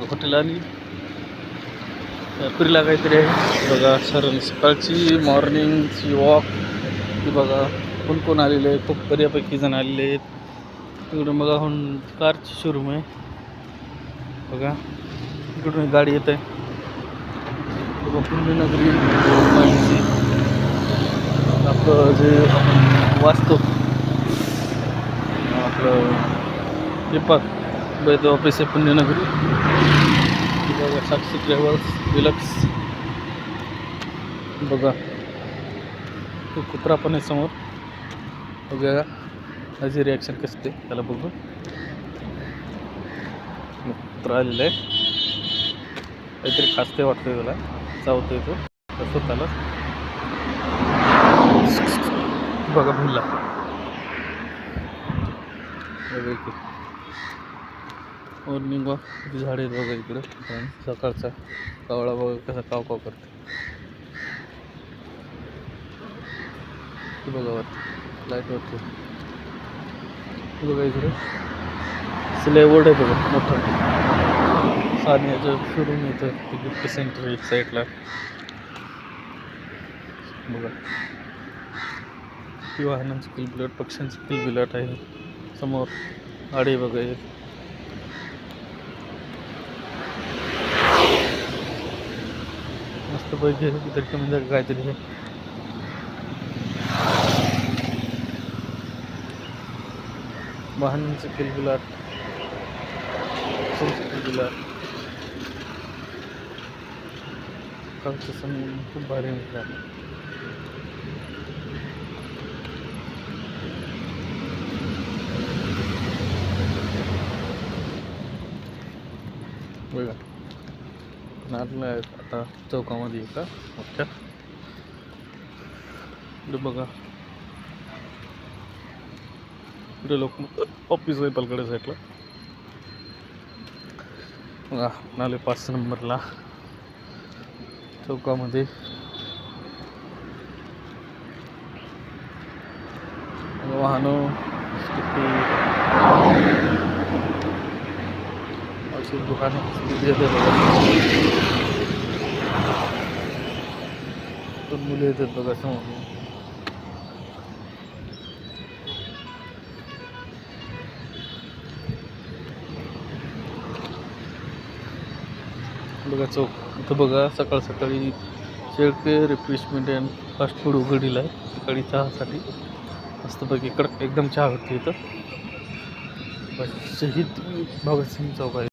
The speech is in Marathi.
हॉटेल आणि पुरीला काहीतरी आहे बघा. सर सकाळची मॉर्निंगची वॉक ती बघा. कोण कोण आलेले आहे, खूप बऱ्यापैकी जण आलेले आहेत. तिकडून बघा कारची शोरूम आहे बघा. इकडून गाडी येत आहे बघा. पुण्यनगरी आपलं जे आपण वाचतो आपलं पेपर बैद ऑफिस आहे पुण्यनगरी बघा. साक्षी ट्रॅव्हल्स डिलक्स बघा. तो कुत्रा पण आहे समोर बघा. माझी रिॲक्शन कसं ते त्याला बघू. कुत्रा आलेला आहे, काहीतरी खासते वाटतंय त्याला, चावतोय तो तसं त्याला बघा. भुलला बघा इकडे मॉर्निंग वॉक. झाड आहेत बघा इकडं. सकाळचा कावळा बघा कसा काव काव करतो बघा. वरती लाईट वरती बघा. इकडे सिलाई बोर्ड आहे बघा मोठं. सानियाचं शोरूम येतं ते गिफ्ट सेंटर एक साईडला बघा. ती वाहनांची किलबिलाट, पक्ष्यांची किलबिलाट आहे समोर. आडे बघा एक मस्त पैकी तरी म्हणजे काहीतरी हे वाहनांची किलबिलाट, किलबिलाट कालचं सण खूप भारी मिळालं बघा. नारळ आता चौकामध्ये का मोठ्या इकडे बघा. इकडे लोक ऑफिस आहे पलकडे साईडला बघा. नाले 5 नंबरला चौकामध्ये वाहनं अशी दुकाने येते बघा. दोन मुले येतात बघा समोर बघा. चौक इथं बघा. सकाळ सकाळी Shelke refreshment and fast food उघडीला आहे सकाळी चहासाठी. मस्तपैकी कडक एकदम चहा भेटते इथं. शहीद भगतसिंग चौक आहे.